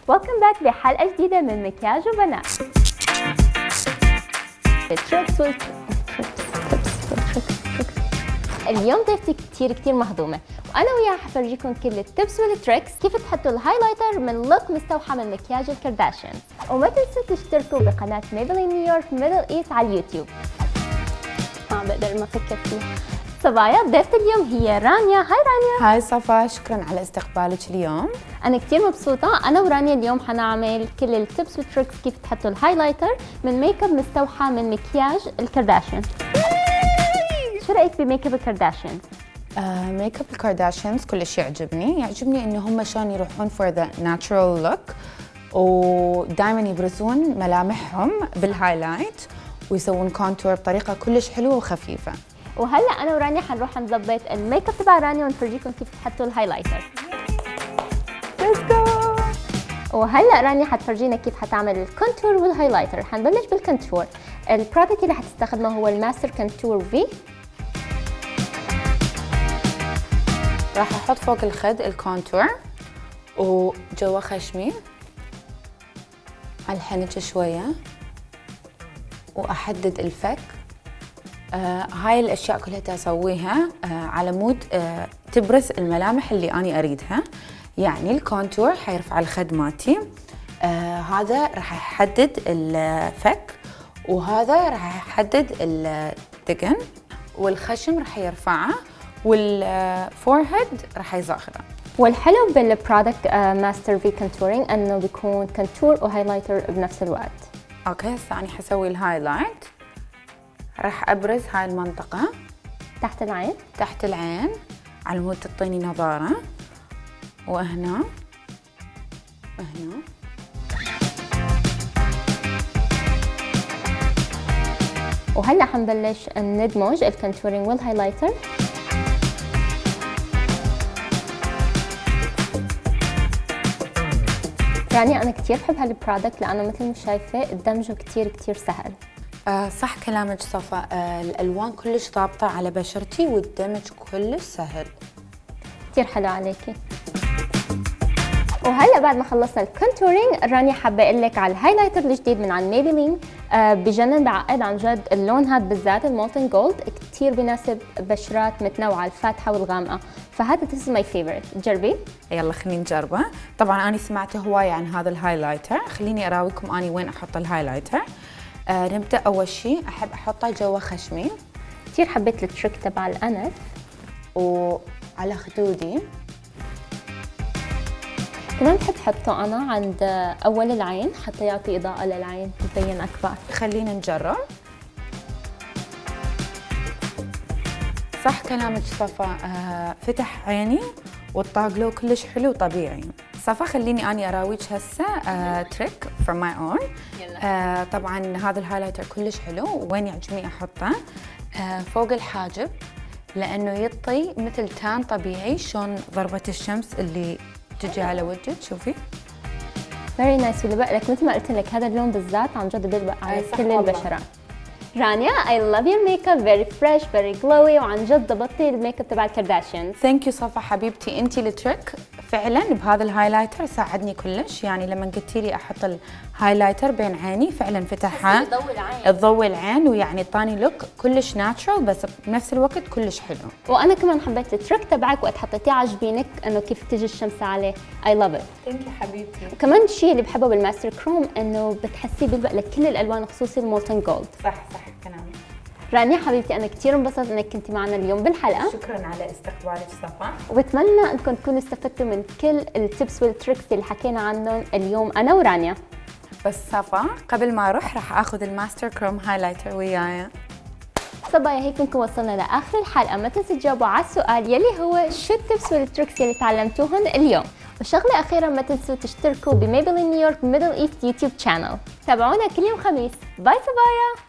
ويلكم باك بحلقة جديدة من مكياج وبنات. اليوم ضيفتي كتير مهضومة، وأنا وياها حفرجيكم كل التبس والتريكس كيف تحطوا الهايلايتر من لوك مستوحى من مكياج الكارداشيان. وما تنسوا تشتركوا بقناة ميبلين نيويورك ميدل إيست على اليوتيوب. ما بقدر ما أفكر فيه. صبايا ضيفة اليوم هي رانيا. هاي رانيا. هاي صفا، شكرا على استقبالك اليوم. أنا كتير مبسوطة. أنا ورانيا اليوم حنعمل كل التبس والتريكس كيف تحطوا الهايلايتر من ميك اب مستوحى من مكياج الكارداشيان. شو رأيك بميك اب الكارداشيان؟ ميك اب الكارداشيانز كلش يعجبني إنه هم شلون يروحون فور ذا ناتشرال لوك، ودائما يبرزون ملامحهم بالهايلايت ويسوون كونتور بطريقة كلش حلوة وخفيفة. وهلا أنا ورانيا حنروح نظبط الميك اب تبع رانيا ونفرجيكم كيف تحطوا الهايلايتر. Let's go. وهلا رانيا حتفرجينا كيف حتعمل الكونتور والهايلايتر. حنبلش بالكونتور. البرودكت اللي حتستخدمه هو الماستر كونتور في. راح احط فوق الخد الكونتور وجوا خشمي على الحنك شوية، واحدد الفك. هاي الاشياء كلها اسويها على مود تبرز الملامح اللي اني اريدها. يعني الكونتور حيرفع الخد مالتي، هذا راح يحدد الفك، وهذا راح يحدد الدقن، والخشم راح يرفعه، والفورهيد راح يصغره. والحلو بالبرودكت ماستر في كونتورينج انه بيكون كونتور وهايلايتر بنفس الوقت. اوكي هسه اني حسوي الهايلايت. راح ابرز هاي المنطقة تحت العين، تحت العين على مود تعطيني نظارة، وهنا وهنا. وهلا حنبلش ندمج الكونتورينج والهايلايتر. رانيا أنا كتير بحب هالبرودكت لأنه مثل ما شايفة دمجه كتير سهل. صح كلامك صفا، الألوان كلش ضابطة على بشرتي والدمج كلش سهل. كتير حلو عليكي. وهلا بعد ما خلصنا الكونتورينج، رانيا حابة أقول لك على الهايلايتر الجديد من عند ميبلين. بجنن، بعقد عن جد. اللون هذا بالذات المولتن جولد كتير بيناسب بشرات متنوعة، الفاتحة والغامقة، فهذا this is my favorite. جربي. يلا خليني نجربه. طبعا أنا سمعت هواية عن هذا الهايلايتر، خليني أراويكم أنا وين أحط الهايلايتر. نبدأ أول شيء أحب أحطه جوا خشمي. كتير حبيت التريك تبع الأنف. وعلى خدودي كمان بحب حطه أنا عند أول العين حتى يعطي إضاءة للعين تبين أكبر. خلينا نجرب. صح كلامك صفا، فتح عيني والطاقلو كلش حلو وطبيعي. صفا خليني أني أراويك هسه تريك from my own. طبعا هذا الهايلايتر كلش حلو، وين يعجبني أحطه فوق الحاجب، لأنه يعطي مثل تان طبيعي، شلون ضربة الشمس اللي تجي على وجهك. شوفي very nice. واللي بقلك مثل ما قلت لك هذا اللون بالذات عن جد بيلبق على كل البشرات. رانيا I love your makeup, very fresh, very glowy، وعن جد ضبطتي الميك اب تبع الكارداشيان. ثانك يو صفا حبيبتي، انتي التريك فعلا بهذا الهايلايتر ساعدني كلش. يعني لما قلتي لي احط الهايلايتر بين عيني فعلا فتحها تضوي العين، ويعني طاني لوك كلش ناتشرال بس بنفس الوقت كلش حلو. وانا كمان حبيت التريك تبعك، وقت حطيتيه عجبينك انه كيف تجي الشمس عليه. I love it. ثانك يو حبيبتي. وكمان الشيء اللي بحبه بالماستر كروم انه بتحسيه بيلبق لك كل الالوان، خصوصي المولتن جولد. صح كلامك. رانيا حبيبتي أنا كتير انبسطت إنك كنتي معنا اليوم بالحلقة. شكراً على استقبالك صفا، وبتمنى إنكم تكونوا استفدتوا من كل التبس والتريكس اللي حكينا عنهم اليوم أنا ورانيا. بس صفا قبل ما أروح راح آخذ الماستر كروم هايلايتر وياي. صبايا هيك بنكون وصلنا لآخر الحلقة. ما تنسوا تجاوبوا على السؤال يلي هو شو التبس والتريكس اللي تعلمتوهن اليوم. وشغلة أخيرة، ما تنسوا تشتركوا بميبلين نيويورك ميدل إيست يوتيوب شانل. تابعونا كل يوم خميس. باي صبايا.